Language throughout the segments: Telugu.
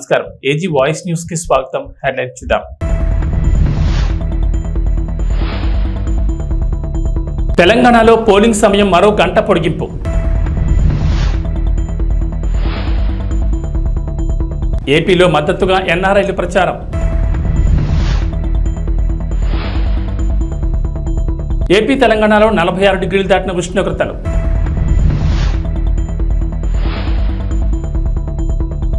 నమస్కారం. ఏజీ వాయిస్ న్యూస్ కి స్వాగతం. హెడ్లైన్స్ చూద్దాం. తెలంగాణలో పోలింగ్ సమయం మరో గంట పొడిగింపు. ఏపీలో మద్దతుగా ఎన్ఆర్ఐలు ప్రచారం. ఏపీ తెలంగాణలో 46 డిగ్రీలు దాటిన ఉష్ణోగ్రతలు.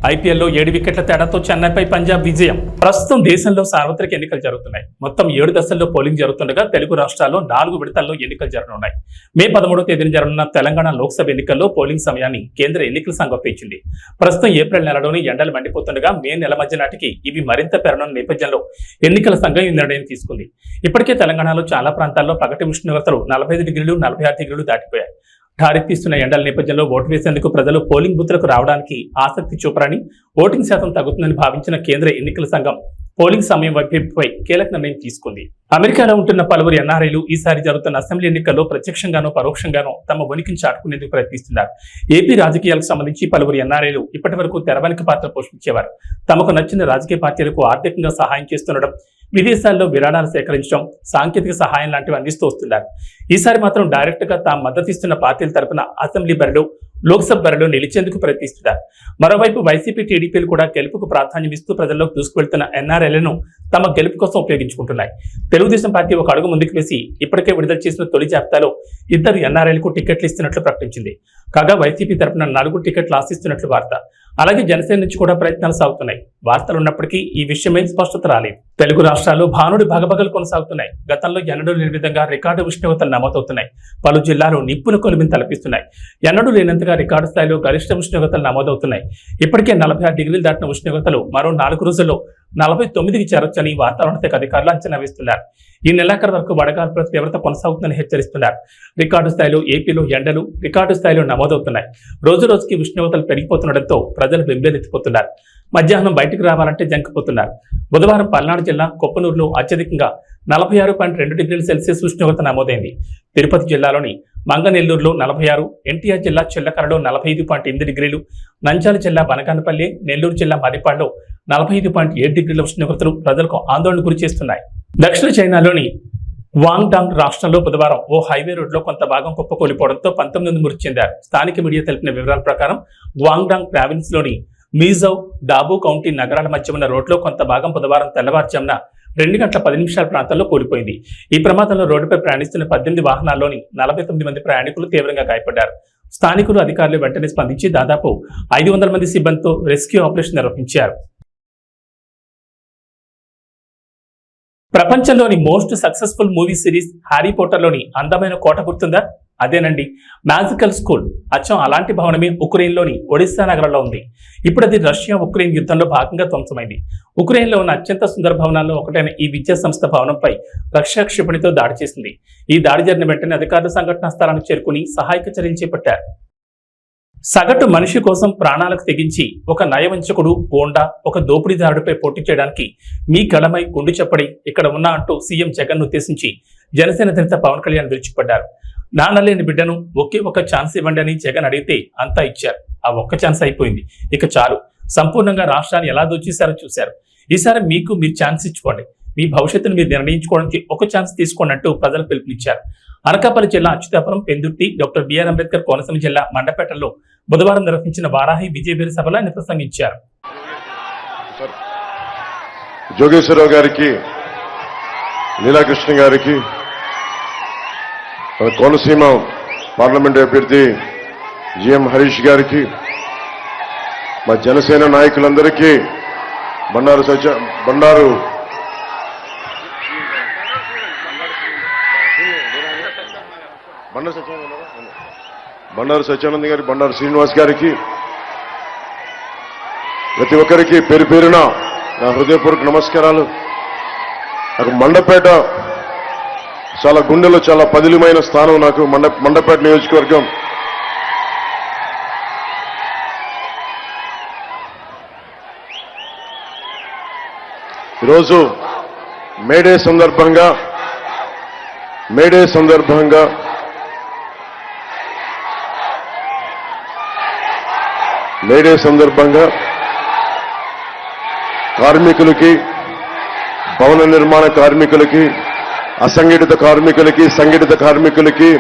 ఐపీఎల్లో 7 వికెట్ల తేడాతో చెన్నైపై పంజాబ్ విజయం. ప్రస్తుతం దేశంలో సార్వత్రిక ఎన్నికలు జరుగుతున్నాయి. మొత్తం 7 దశల్లో పోలింగ్ జరుగుతుండగా తెలుగు రాష్ట్రాల్లో 4 విడతల్లో ఎన్నికలు జరగనున్నాయి. మే 13వ తేదీన జరగనున్న తెలంగాణ లోక్సభ ఎన్నికల్లో పోలింగ్ సమయాన్ని కేంద్ర ఎన్నికల సంఘం పెంచింది. ప్రస్తుతం ఏప్రిల్ నెలలోని ఎండలు మండిపోతుండగా మే నెల మధ్య నాటికి ఇవి మరింత పెరగనున్న నేపథ్యంలో ఎన్నికల సంఘం ఈ నిర్ణయం తీసుకుంది. ఇప్పటికే తెలంగాణలో చాలా ప్రాంతాల్లో పగటి ఉష్ణోగ్రతలు 45 డిగ్రీలు 46 డిగ్రీలు దాటిపోయాయి. ఠారెత్తిస్తున్న ఎండల నేపథ్యంలో ఓటు వేసేందుకు ప్రజలు పోలింగ్ బూత్లకు రావడానికి ఆసక్తి చూపరని, ఓటింగ్ శాతం తగ్గుతుందని భావించిన కేంద్ర ఎన్నికల సంఘం పోలింగ్ సమయం వైపుపై కీలక నిర్ణయం తీసుకుంది. అమెరికాలో ఉంటున్న పలువురు ఎన్ఆర్ఐలు ఈసారి జరుగుతున్న అసెంబ్లీ ఎన్నికల్లో ప్రత్యక్షంగానో పరోక్షంగానో తమ ఉనికిని చాటుకునేందుకు ప్రయత్నిస్తున్నారు. ఏపీ రాజకీయాలకు సంబంధించి పలువురు ఎన్ఆర్ఐలు ఇప్పటి వరకు తెరవెనుక పాత్ర పోషించేవారు. తమకు నచ్చిన రాజకీయ పార్టీలకు ఆర్థికంగా సహాయం చేస్తుండడం, విదేశాల్లో విరాళాలు సేకరించడం, సాంకేతిక సహాయం లాంటివి అందిస్తూ వస్తున్నారు. ఈసారి మాత్రం డైరెక్ట్ గా తాము మద్దతిస్తున్న పార్టీల తరపున అసెంబ్లీ బరిలో, లోక్సభ బరిలో నిలిచేందుకు ప్రయత్నిస్తున్నారు. మరోవైపు వైసీపీ, టీడీపీలు కూడా గెలుపుకు ప్రాధాన్యం ఇస్తూ ప్రజల్లోకి దూసుకువెళ్తున్న ఎన్ఆర్ఐలను తమ గెలుపు కోసం ఉపయోగించుకుంటున్నాయి. తెలుగుదేశం పార్టీ ఒక అడుగు ముందుకు వేసి ఇప్పటికే విడుదల చేసిన తొలి జాబితాలో 2 ఎన్ఆర్ఐలకు టికెట్లు ఇస్తున్నట్లు ప్రకటించింది. కాగా వైసీపీ తరపున 4 టికెట్లు ఆశిస్తున్నట్లు వార్త. అలాగే జనసేన నుంచి కూడా ప్రయత్నాలు సాగుతున్నాయి. వార్తలు ఉన్నప్పటికీ ఈ విషయమై స్పష్టత రాలేదు. తెలుగు రాష్ట్రాల్లో భానుడి భగభగలు కొనసాగుతున్నాయి. గతంలో ఎన్నడూ లేని విధంగా రికార్డు ఉష్ణోగ్రతలు నమోదవుతున్నాయి. పలు జిల్లాలు నిప్పుల కొలిమిని తలపిస్తున్నాయి. ఎన్నడూ లేనంతగా రికార్డు స్థాయిలో గరిష్ట ఉష్ణోగ్రతలు నమోదవుతున్నాయి. ఇప్పటికే 46 డిగ్రీలు దాటిన ఉష్ణోగ్రతలు మరో 4 రోజుల్లో 49కి చేరొచ్చని వాతావరణ శాఖ అధికారులు అంచనా వేస్తున్నారు. ఈ నెలాఖరు వరకు వడగాల్పుల తీవ్రత కొనసాగుతుందని హెచ్చరిస్తున్నారు. రికార్డు స్థాయిలో ఏపీలో ఎండలు రికార్డు స్థాయిలో నమోదవుతున్నాయి. రోజు రోజుకి ఉష్ణోగ్రతలు పెరిగిపోతుండటంతో ప్రజలు బెంబేలెత్తిపోతున్నారు. మధ్యాహ్నం బయటకు రావాలంటే జంకిపోతున్నారు. బుధవారం పల్నాడు జిల్లా కొప్పనూరులో అత్యధికంగా 46.2 డిగ్రీల సెల్సియస్ ఉష్ణోగ్రత నమోదైంది. తిరుపతి జిల్లాలోని మంగనెల్లూరులో 46, ఎన్టీఆర్ జిల్లా చిల్లకరలో 45.8 డిగ్రీలు, నంద్యాల జిల్లా బనగానపల్లి, నెల్లూరు జిల్లా మరిపాడులో 45.7 డిగ్రీల ఉష్ణోగ్రతలు ప్రజలకు ఆందోళన గురి చేస్తున్నాయి. దక్షిణ చైనాలోని వాంగ్డాంగ్ రాష్ట్రంలో బుధవారం ఓ హైవే రోడ్లో కొంత భాగం కుప్పకూలిపోవడంతో 19 మంది మృతి చెందారు. స్థానిక మీడియా తెలిపిన వివరాల ప్రకారం గ్వాంగ్డాంగ్ ప్రావిన్స్ లోని మీజౌ, డాబు కౌంటీ నగరాల మధ్య ఉన్న రోడ్లో కొంత భాగం బుధవారం తెల్లవారుజామున 2 గంటల 10 నిమిషాల ప్రాంతాల్లో కూలిపోయింది. ఈ ప్రమాదంలో రోడ్డుపై ప్రయాణిస్తున్న 18 వాహనాల్లోని 49 మంది ప్రయాణికులు తీవ్రంగా గాయపడ్డారు. స్థానికులు, అధికారులు వెంటనే స్పందించి దాదాపు 500 మంది సిబ్బందితో రెస్క్యూ ఆపరేషన్ నిర్వహించారు. ప్రపంచంలోని most successful movie series Harry పోటర్లోని అందమైన కోట గుర్తుందా? అదేనండి, మ్యాజికల్ స్కూల్. అచ్చం అలాంటి భవనమే ఉక్రెయిన్లోని ఒడిస్సా నగరంలో ఉంది. ఇప్పుడు అది రష్యా ఉక్రెయిన్ యుద్ధంలో భాగంగా ధ్వంసమైంది. ఉక్రెయిన్లో ఉన్న అత్యంత సుందర భవనాల్లో ఒకటైన ఈ విద్యా సంస్థ భవనంపై రష్యా క్షిపణితో దాడి చేసింది. ఈ దాడి జరిగిన వెంటనే అధికారులు సంఘటనా స్థలానికి చేరుకుని సహాయక చర్యలు చేపట్టారు. సగటు మనిషి కోసం ప్రాణాలకు తెగించి ఒక నయవంచకుడు, గోండా, ఒక దోపిడీదారుడిపై పోటీ చేయడానికి మీ గళమై గుండు చెప్పడి ఇక్కడ ఉన్నా అంటూ సీఎం జగన్ ఉద్దేశించి జనసేన అధినేత పవన్ కళ్యాణ్ విరుచుకుపడ్డారు. నాన్నలేని బిడ్డను ఒకే ఒక ఛాన్స్ ఇవ్వండి అని జగన్ అడిగితే అంతా ఇచ్చారు. ఆ ఒక్క ఛాన్స్ అయిపోయింది, ఇక చాలు. సంపూర్ణంగా రాష్ట్రాన్ని ఎలా దోచేశారో చూశారు. ఈసారి మీరు ఛాన్స్ ఇచ్చుకోండి. మీ భవిష్యత్తును మీరు నిర్ణయించుకోవడానికి ఒక ఛాన్స్ తీసుకోండి అంటూ ప్రజలు పిలుపునిచ్చారు. అనకాపల్లి జిల్లా అచ్యుతాపురం, పెందుర్తి, డాక్టర్ బిఆర్ అంబేద్కర్ కోనసీమ జిల్లా మండపేటలో బుధవారం నిర్వహించిన వారాహి విజయబేరి సభలో ఆయన ప్రసంగించారు. జోగేశ్వరరావు గారికి, లీలాకృష్ణ గారికి, మన కోనసీమ పార్లమెంట్ అభ్యర్థి జిఎం హరీష్ గారికి, మా జనసేన నాయకులందరికీ, బండారు సత్యానంద్ గారి, బండారు శ్రీనివాస్ గారికి, ప్రతి ఒక్కరికి పేరు పేరున నా హృదయపూర్వక నమస్కారాలు. నాకు మండపేట చాలా గుండెలో చాలా పదిలమైన స్థానం. నాకు మండపేట నియోజకవర్గం ఈరోజు మేడే సందర్భంగా కార్మికులకి, భవన నిర్మాణ కార్మికులకి, అసంఘటిత కార్మికులకి, సంఘటిత కార్మికులకి,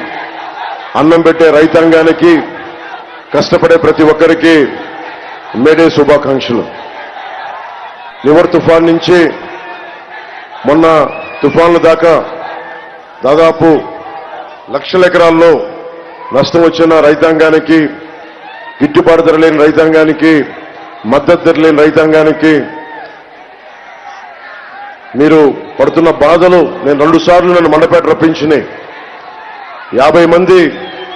అన్నం పెట్టే రైతాంగానికి, కష్టపడే ప్రతి ఒక్కరికి మేడే శుభాకాంక్షలు. నివర్ తుఫాన్ నుంచి మొన్న తుఫాన్ల దాకా దాదాపు లక్షల ఎకరాల్లో నష్టం వచ్చిన రైతాంగానికి, గిట్టుబాటు ధర లేని రైతాంగానికి, మద్దతు ధర లేని రైతాంగానికి మీరు పడుతున్న బాధలు నేను 2 సార్లు నన్ను మండపేట రప్పించినాయి. 50 మంది,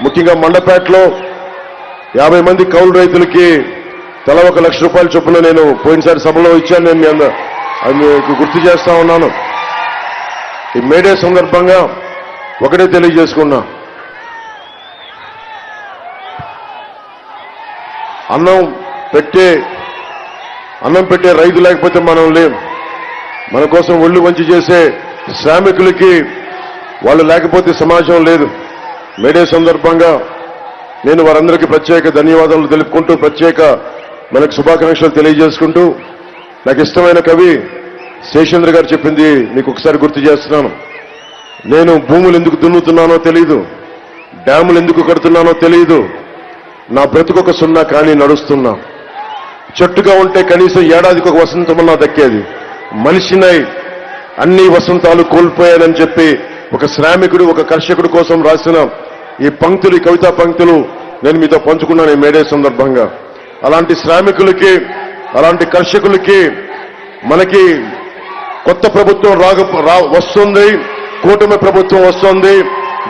ముఖ్యంగా మండపేటలో 50 మంది కౌలు రైతులకి తల 1 లక్ష రూపాయల చొప్పున నేను పోయినసారి సభలో ఇచ్చాను. నేను అది మీకు గుర్తు చేస్తా ఉన్నాను. ఈ మేడే సందర్భంగా ఒకటే తెలియజేసుకున్నా, అన్నం పెట్టే రైతు లేకపోతే మనం లేం. మన కోసం ఒళ్ళు వంచి చేసే శ్రామికులకి వాళ్ళు లేకపోతే సమాజం లేదు. మేడే సందర్భంగా నేను వారందరికీ ప్రత్యేక ధన్యవాదాలు తెలుపుకుంటూ, ప్రత్యేక మనకు శుభాకాంక్షలు తెలియజేసుకుంటూ, నాకు ఇష్టమైన కవి శేషేంద్ర గారు చెప్పింది మీకు ఒకసారి గుర్తు చేస్తున్నాను. నేను భూములు ఎందుకు దున్నుతున్నానో తెలియదు, డ్యాములు ఎందుకు కడుతున్నానో తెలియదు, నా బ్రతుకొక సున్నా కానీ నడుస్తున్నా. చెట్టుగా ఉంటే కనీసం ఏడాదికి ఒక వసంతమన్నా దక్కేది. మనిషినై అన్ని వసంతాలు కోల్పోయానని చెప్పి ఒక శ్రామికుడు, ఒక కర్షకుడు కోసం రాసిన ఈ పంక్తులు, ఈ కవితా పంక్తులు నేను మీతో పంచుకున్నాను ఈ మేడే సందర్భంగా. అలాంటి శ్రామికులకి, అలాంటి కర్షకులకి మనకి కొత్త ప్రభుత్వం వస్తుంది, కూటమి ప్రభుత్వం వస్తుంది.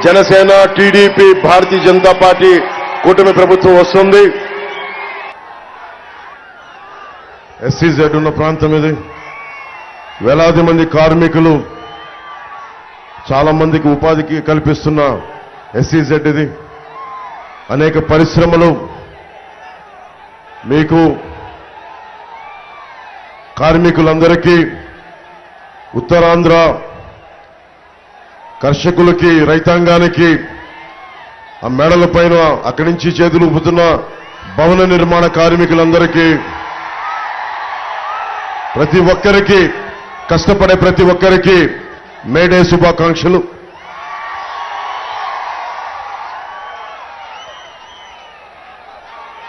జనసేన, టీడీపీ, భారతీయ జనతా పార్టీ కూటమి ప్రభుత్వం వస్తుంది. ఎస్సీజెడ్ ఉన్న ప్రాంతం ఇది. వేలాది మంది కార్మికులు, చాలా మందికి ఉపాధికి కల్పిస్తున్న ఎస్సీజెడ్ ఇది. అనేక పరిశ్రమలు, మీకు కార్మికులందరికీ, ఉత్తరాంధ్ర కర్షకులకి, రైతాంగానికి, ఆ మేడల పైన అక్కడి నుంచి చేతులు ఊపుతున్న భవన నిర్మాణ కార్మికులందరికీ, ప్రతి ఒక్కరికి, కష్టపడే ప్రతి ఒక్కరికి మేడే శుభాకాంక్షలు.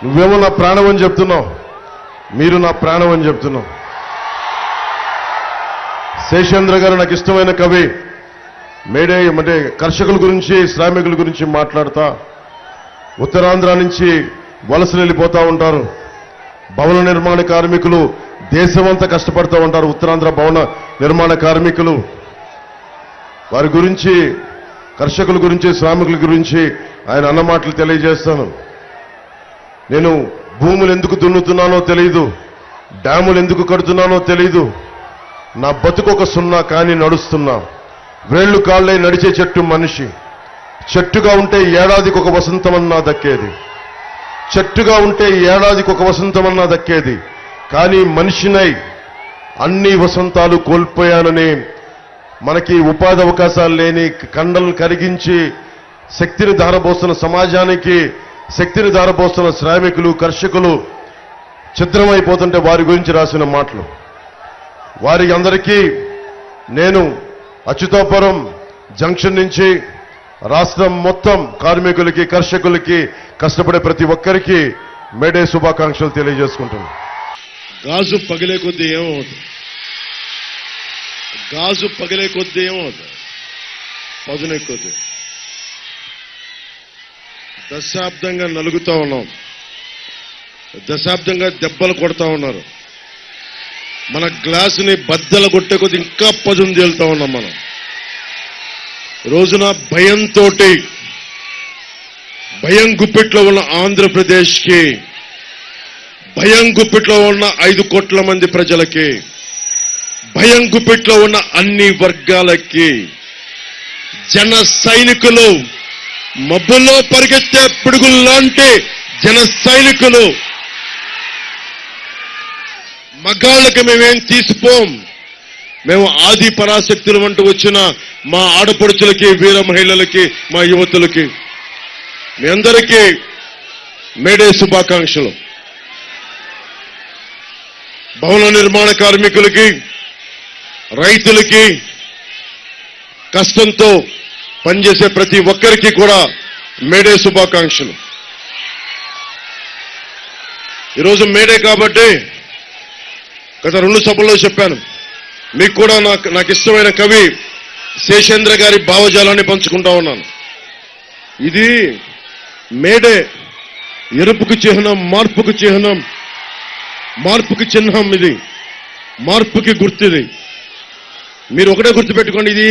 నువ్వేమో నా ప్రాణం అని చెప్తున్నావు, మీరు నా ప్రాణం అని చెప్తున్నావు. శేషేంద్ర గారు నాకు ఇష్టమైన కవి. మేడే అంటే కర్షకుల గురించి, శ్రామికుల గురించి మాట్లాడతా, ఉత్తరాంధ్ర నుంచి వలసలు వెళ్ళిపోతా ఉంటారు. భవన నిర్మాణ కార్మికులు దేశమంతా కష్టపడుతూ ఉంటారు. ఉత్తరాంధ్ర భవన నిర్మాణ కార్మికులు, వారి గురించి, కర్షకుల గురించి, శ్రామికుల గురించి ఆయన అన్న మాటలు తెలియజేస్తాను. నేను భూములు ఎందుకు దున్నుతున్నానో తెలియదు, డ్యాములు ఎందుకు కడుతున్నానో తెలియదు, నా బతుకొక సున్నా కానీ నడుస్తున్నా. వేళ్లు కాళ్ళై నడిచే చెట్టు మనిషి. చెట్టుగా ఉంటే ఏడాదికి ఒక వసంతమన్నా దక్కేది. చెట్టుగా ఉంటే ఏడాదికి ఒక వసంతమన్నా దక్కేది. కానీ మనిషినై అన్ని వసంతాలు కోల్పోయానని, మనకి ఉపాధి అవకాశాలు లేని, కండలు కరిగించి శక్తిని ధారపోస్తున్న సమాజానికి శక్తిని ధారపోస్తున్న శ్రామికులు, కర్షకులు ఛిద్రమైపోతుంటే వారి గురించి రాసిన మాటలు. వారి అందరికీ నేను అచ్యుతాపురం జంక్షన్ నుంచి రాష్ట్రం మొత్తం కార్మికులకి, కర్షకులకి, కష్టపడే ప్రతి ఒక్కరికి మేడే శుభాకాంక్షలు తెలియజేసుకుంటున్నాను. గాజు పగిలే కొద్దీ ఏమవుతుంది? గాజు పగిలే కొద్దీ ఏమవుతుంది? పదునే కొద్దీ. దశాబ్దంగా నలుగుతా ఉన్నాం, దశాబ్దంగా దెబ్బలు కొడతా ఉన్నారు. మన గ్లాసుని బద్దలు కొట్టే కొద్ది ఇంకా పదును తేలుతా ఉన్నాం మనం. రోజున భయంతో, భయం గుప్పిట్లో ఉన్న ఆంధ్రప్రదేశ్కి, భయం గుప్పిట్లో ఉన్న 5 కోట్ల మంది ప్రజలకి, భయం గుప్పిట్లో ఉన్న అన్ని వర్గాలకి జన సైనికులు, మబ్బుల్లో పరిగెత్తే పిడుగుల్లాంటి జన సైనికులు, మగాళ్ళకి మేమేం తీసిపోం. మేము ఆది పరాశక్తులు అంటూ వచ్చిన మా ఆడపడుచులకి, వీర మహిళలకి, మా యువతులకి మీ అందరికీ మేడే శుభాకాంక్షలు. భవన నిర్మాణ కార్మికులకి, రైతులకి, కష్టంతో పనిచేసే ప్రతి ఒక్కరికి కూడా మేడే శుభాకాంక్షలు. ఈరోజు మేడే కాబట్టి గత 2 సభల్లో చెప్పాను, మీకు కూడా నాకు ఇష్టమైన కవి శేషేంద్ర గారి భావజాలాన్ని పంచుకుంటా ఉన్నాను. ఇది మేడే ఎరుపుకు చిహ్నం, మార్పుకు చిహ్నం, మార్పుకి చిహ్నం, ఇది మార్పుకి గుర్తుది. మీరు ఒకటే గుర్తుపెట్టుకోండి, ఇది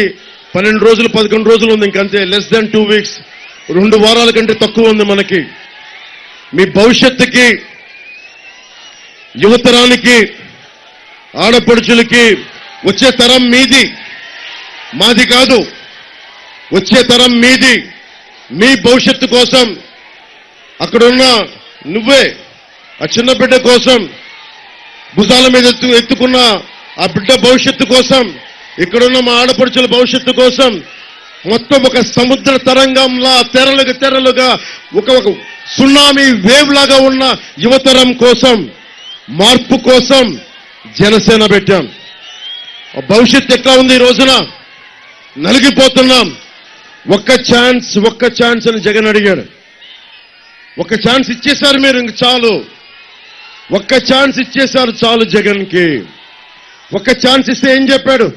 12 రోజులు 11 రోజులు ఉంది, ఇంకంతే, లెస్ దాన్ 2 వీక్స్, 2 వారాల కంటే తక్కువ ఉంది మనకి. మీ భవిష్యత్తుకి, యువతరానికి, ఆడపడుచులకి, వచ్చే తరం మీది, మాది కాదు, వచ్చే తరం మీది. మీ భవిష్యత్తు కోసం, అక్కడున్న నువ్వే ఆ చిన్న బిడ్డ కోసం భుజాల మీద ఎత్తుకున్న ఆ బిడ్డ భవిష్యత్తు కోసం, ఇక్కడున్న మా ఆడపడుచుల భవిష్యత్తు కోసం, మొత్తం ఒక సముద్ర తరంగంలా తెరలుగా ఒక సునామీ వేవ్ లాగా ఉన్న యువతరం కోసం, మార్పు కోసం జనసేన పెట్టాం. భవిష్యత్తు ఎట్లా ఉంది ఈ రోజున? నలిగిపోతున్నాం. ఒక్క ఛాన్స్ అని జగన్ అడిగాడు. ఒక్క ఛాన్స్ ఇచ్చేశారు మీరు, ఇంక చాలు. ఒక్క ఛాన్స్ ఇచ్చేశారు చాలు జగన్కి. ఒక్క ఛాన్స్ ఇస్తే ఏం చెప్పాడు?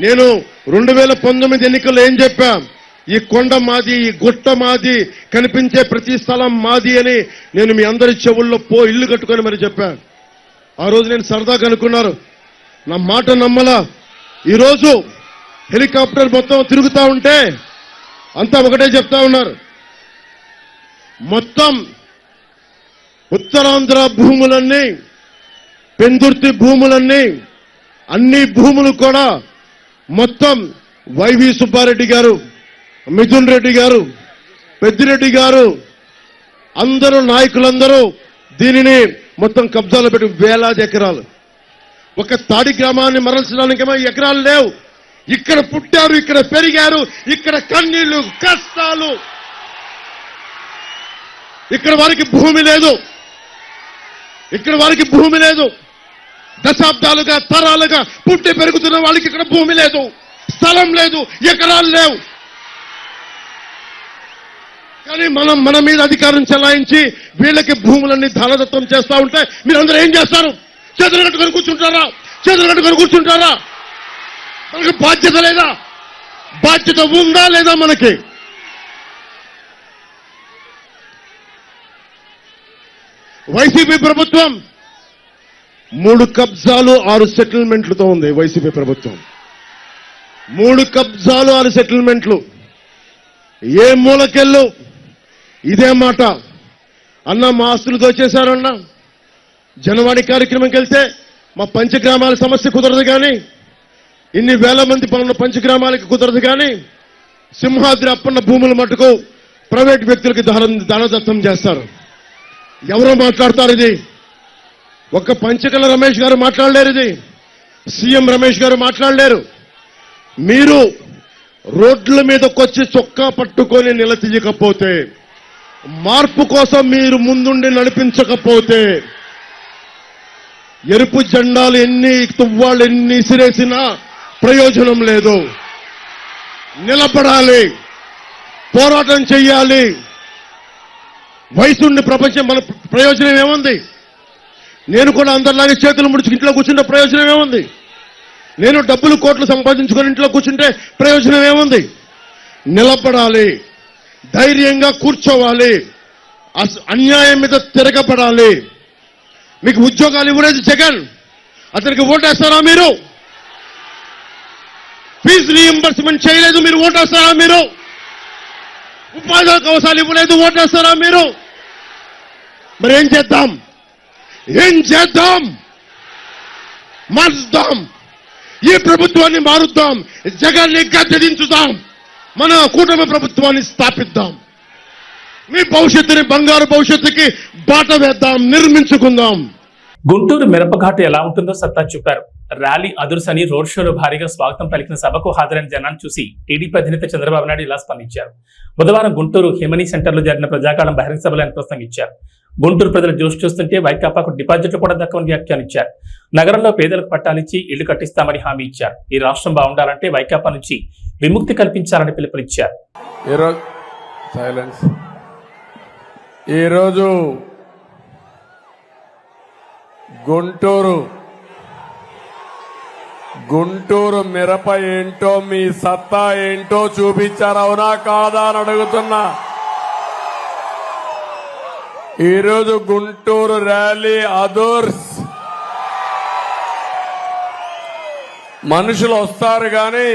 నేను 2019 ఎన్నికల్లో ఏం చెప్పా? ఈ కొండ మాది, ఈ గుట్ట మాది, కనిపించే ప్రతి స్థలం మాది అని నేను మీ అందరి చెవుల్లో ఇల్లు కట్టుకొని మరి చెప్పా. ఆ రోజు నేను సరదాగా అనుకున్నారు, నా మాట నమ్మలా. ఈరోజు హెలికాప్టర్ మొత్తం తిరుగుతా ఉంటే అంతా ఒకటే చెప్తా ఉన్నారు, మొత్తం ఉత్తరాంధ్ర భూములన్నీ, పెందుర్తి భూములన్నీ, అన్ని భూములు కూడా మొత్తం వైవి సుబ్బారెడ్డి గారు, మిథున్ రెడ్డి గారు, పెద్దిరెడ్డి గారు, అందరూ నాయకులందరూ దీనిని మొత్తం కబ్జాలో పెట్టి వేలాది ఎకరాలు. ఒక తాడి గ్రామాన్ని మరల్చడానికేమో ఎకరాలు లేవు. ఇక్కడ పుట్టారు, ఇక్కడ పెరిగారు, ఇక్కడ కన్నీళ్లు, కష్టాలు. ఇక్కడ వారికి భూమి లేదు, ఇక్కడ వారికి భూమి లేదు. దశాబ్దాలుగా, తరాలుగా పుట్టి పెరుగుతున్న వాళ్ళకి ఇక్కడ భూమి లేదు, స్థలం లేదు, ఎకరాలు లేవు. కానీ మన మీద అధికారం చెలాయించి వీళ్ళకి భూములన్నీ ధనదత్తం చేస్తా ఉంటే మీరందరూ ఏం చేస్తారు? చేతులు కట్టుకొని కూర్చుంటారా? చేతులు కట్టుకొని కూర్చుంటారా? మనకి బాధ్యత లేదా? బాధ్యత ఉందా లేదా మనకి? వైసీపీ ప్రభుత్వం 3 కబ్జాలు 6 సెటిల్మెంట్లతో ఉంది. వైసీపీ ప్రభుత్వం 3 కబ్జాలు 6 సెటిల్మెంట్లు. ఏ మూలకెళ్ళు ఇదే మాట. అన్న మా ఆస్తులు దోచేశారన్నా, జనవాణి కార్యక్రమంకి వెళ్తే మా పంచగ్రామాల సమస్య కుదరదు కానీ, ఇన్ని వేల మంది పనున్న పంచగ్రామాలకి కుదరదు కానీ, సింహాద్రి అప్పన్న భూముల మటుకు ప్రైవేట్ వ్యక్తులకి దానదత్తం చేస్తారు. ఎవరో మాట్లాడతారు ఇది? ఒక్క పంచకల రమేష్ గారు మాట్లాడలేరు, ఇది సీఎం రమేష్ గారు మాట్లాడలేరు. మీరు రోడ్ల మీదకొచ్చి చొక్కా పట్టుకొని నిలదీయకపోతే, మార్పు కోసం మీరు ముందుండి నడిపించకపోతే, ఎరుపు జెండాలు ఎన్ని తువ్వాళ్ళు ఎన్ని సిరేసినా ప్రయోజనం లేదు. నిలబడాలి, పోరాటం చెయ్యాలి. వయసుండి ప్రపంచం మన ప్రయోజనం ఏముంది? నేను కూడా అందరిలాగే చేతులు ముడుచుకు ఇంట్లో కూర్చుంటే ప్రయోజనం ఏముంది? నేను డబ్బులు కోట్లు సంపాదించుకొని ఇంట్లో కూర్చుంటే ప్రయోజనం ఏముంది? నిలబడాలి, ధైర్యంగా కూర్చోవాలి, అన్యాయం మీద తిరగబడాలి. మీకు ఉద్యోగాలు ఇవ్వలేదు జగన్, అతనికి ఓటేస్తారా మీరు? ఫీజు రీయింబర్స్మెంట్ చేయలేదు, మీరు ఓటేస్తారా మీరు? ఉపాధి అవకాశాలు ఇవ్వలేదు, ఓటేస్తారా మీరు? మరి ఏం చేద్దాం? మార్చుదాం, ఈ ప్రభుత్వాన్ని మారుద్దాం, జగన్ని గద్దెదించుదాం, మన కూటమి ప్రభుత్వాన్ని స్థాపిద్దాం. మీ భవిష్యత్తుని, బంగారు భవిష్యత్తుకి బాట వేద్దాం, నిర్మించుకుందాం. గుంటూరు మిరపఘాటు ఎలా ఉంటుందో సత్తా చూపారు. ర్యాలీ అదుర్సని రోడ్ షోలో భారీగా స్వాగతం పలికిన సభకు హాజరైన జనాన్ని చూసి టీడీపీ అధినేత చంద్రబాబు నాయుడు ఇలా స్పందించారు. బుధవారం గుంటూరు హిమనీ సెంటర్లో జరిగిన ప్రజాకాలం బహిరంగ సభలో ఆయన ప్రసంగించారు. గుంటూరు ప్రజల జోష్ చూస్తుంటే వైకాపాకు డిపాజిట్లు కూడా దక్కవని వ్యాఖ్యానించారు. నగరంలో పేదలకు పట్టాలిచ్చి ఇళ్లు కట్టిస్తామని హామీ ఇచ్చారు. ఈ రాష్ట్రం బాగుండాలంటే వైకాపా నుంచి విముక్తి కల్పించాలని పిలుపునిచ్చారు. ఈరోజు గుంటూరు మిరప ఏంటో, మీ సత్తా ఏంటో చూపించారు, అవునా కాదా అని అడుగుతున్నా. ఈరోజు గుంటూరు ర్యాలీ అదర్స్ మనుషులు వస్తారు కానీ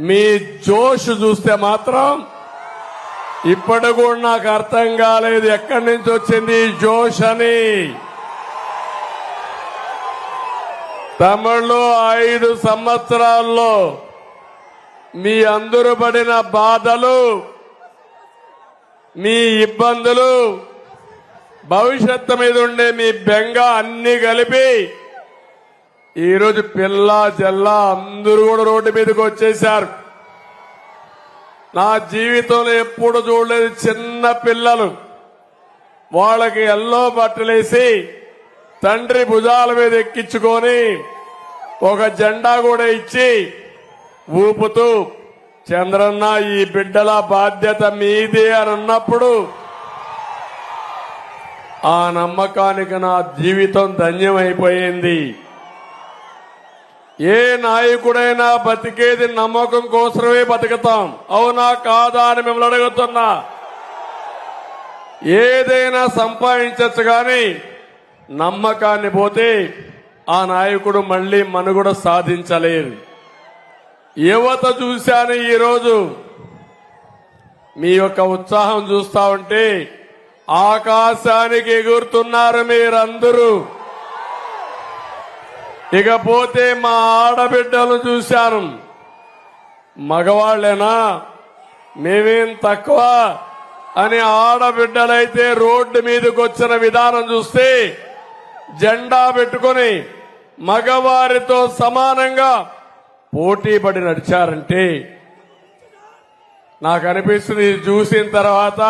మీ జోష్ చూస్తే మాత్రం ఇప్పటి కూడా నాకు అర్థం కాలేదు ఎక్కడి నుంచి వచ్చింది ఈ జోష్ అని. తమిళ్లో 5 సంవత్సరాల్లో మీ అందరూ పడిన బాధలు, మీ ఇబ్బందులు, భవిష్యత్తు మీద ఉండే మీ బెంగ అన్ని కలిపి ఈరోజు పిల్ల జల్ల అందరూ కూడా రోడ్డు మీదకి వచ్చేశారు. నా జీవితంలో ఎప్పుడు చూడలేదు చిన్న పిల్లలు వాళ్ళకి ఎల్లో బట్టలేసి తండ్రి భుజాల మీద ఎక్కించుకొని ఒక జెండా కూడా ఇచ్చి ఊపుతూ చంద్రన్న ఈ బిడ్డల బాధ్యత మీదే అని అన్నప్పుడు ఆ నమ్మకానికి నా జీవితం ధన్యమైపోయింది. ఏ నాయకుడైనా బతికేది నమ్మకం కోసమే బతుకుతాం, అవునా కాదా అని మిమ్మల్ని అడుగుతున్నా. ఏదైనా సంపాదించచ్చు కానీ నమ్మకాన్ని పోతే ఆ నాయకుడు మళ్లీ మనుగడ సాధించలేరు. యువత చూశాను ఈరోజు మీ యొక్క ఉత్సాహం చూస్తా ఉంటే ఆకాశానికి ఎగురుతున్నారు మీరందరూ. ఇకపోతే మా ఆడబిడ్డలు చూశాను, మగవాళ్లేనా మేమేం తక్కువ అని ఆడబిడ్డలైతే రోడ్డు మీదకి వచ్చిన విధానం చూస్తే జెండా పెట్టుకుని మగవారితో సమానంగా పోటీ పడి నడిచారంటే నాకు అనిపిస్తుంది ఇది చూసిన తర్వాత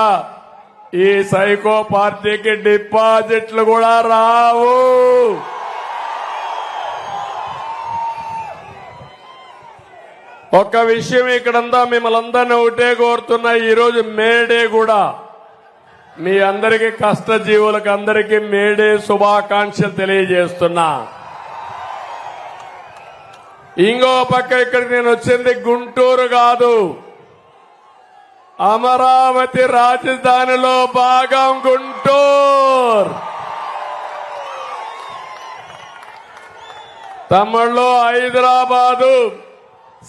ఈ సైకో పార్టీకి డిపాజిట్లు కూడా రావు. ఒక్క విషయం ఇక్కడంతా మిమ్మల్ని అందరినీ ఒకటే కోరుతున్నా, ఈరోజు మేడే కూడా మీ అందరికీ కష్టజీవులకు అందరికీ మేడే శుభాకాంక్షలు తెలియజేస్తున్నా. ఇంకో పక్క ఇక్కడికి నేను వచ్చింది గుంటూరు కాదు, అమరావతి రాజధానిలో భాగం గుంటూరు. తమిళ్లో హైదరాబాదు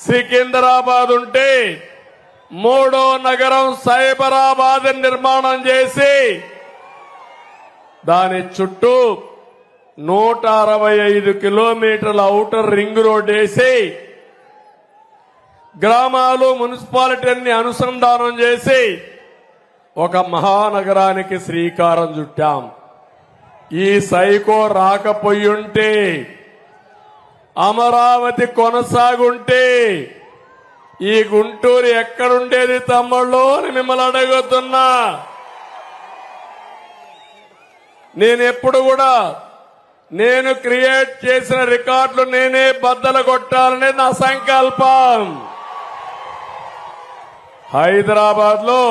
సికింద్రాబాద్ ఉంటే మూడో నగరం సైబరాబాద్ నిర్మాణం చేసి దాని చుట్టూ 165 కిలోమీటర్ల ఔటర్ రింగ్ రోడ్ వేసి గ్రామాలు మున్సిపాలిటీని అనుసంధానం చేసి ఒక మహానగరానికి శ్రీకారం చుట్టాం. ఈ సైకో రాకపోయుంటే, అమరావతి కొనసాగుంటే ఈ గుంటూరు ఎక్కడుండేది తమ్ముళ్ళు అని మిమ్మల్ని అడుగుతున్నా. నేనెప్పుడు కూడా నేను క్రియేట్ చేసిన రికార్డులు నేనే బద్దలు కొట్టాలనే నా సంకల్పం. హైదరాబాద్ లో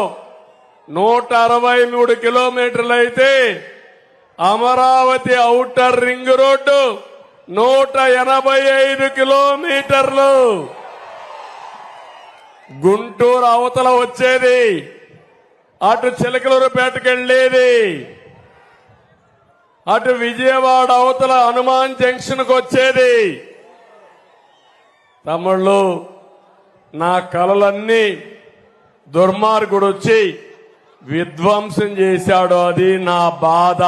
163 కిలోమీటర్లు అయితే అమరావతి ఔటర్ రింగ్ రోడ్డు 185 కిలోమీటర్లు. గుంటూరు అవతల వచ్చేది, అటు చిలకలూరుపేటకి వెళ్లేది, అటు విజయవాడ అవతల హనుమాన్ జంక్షన్ కు వచ్చేది. తమ్ముళ్ళు, నా కలలన్నీ దుర్మార్గుడు వచ్చి విధ్వంసం చేశాడు, అది నా బాధ.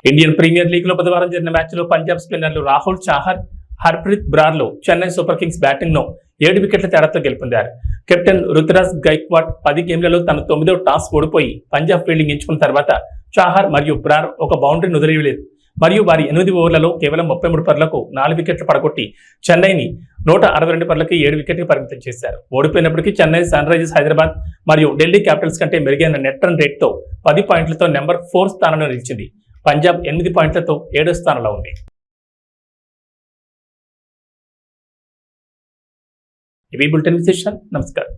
ఇండియన్ ప్రీమియర్ లీగ్ లో బుధవారం జరిగిన మ్యాచ్ లో పంజాబ్ స్పిన్నర్లు రాహుల్ చాహర్, హర్ప్రీత్ బ్రార్లో చెన్నై సూపర్ కింగ్స్ బ్యాటింగ్ ను 7 వికెట్ల తేడాతో గెలుపొందారు. కెప్టెన్ రుతురాజ్ గైక్వాడ్ 10 గేమ్లలో తన 9వ టాస్ ఓడిపోయి పంజాబ్ ఫీల్డింగ్ ఎంచుకున్న తర్వాత చాహర్ మరియు బ్రార్ ఒక బౌండరీని వదిలివేయలేదు. మరియు వారి 8 ఓవర్లలో కేవలం 33 పరులకు 4 వికెట్లు పడగొట్టి చెన్నైని 162 పరులకి 7 వికెట్లకు పరిమితం చేశారు. ఓడిపోయినప్పటికీ చెన్నై సన్ రైజర్స్ హైదరాబాద్ మరియు ఢిల్లీ క్యాపిటల్స్ కంటే మెరుగైన నెట్ రన్ రేట్తో 10 పాయింట్లతో నెంబర్ 4 స్థానంలో నిలిచింది. పంజాబ్ 8 పాయింట్లతో 7వ స్థానంలో ఉంది. ఇవి బులెటిన్ విశేషాలు. నమస్కారం.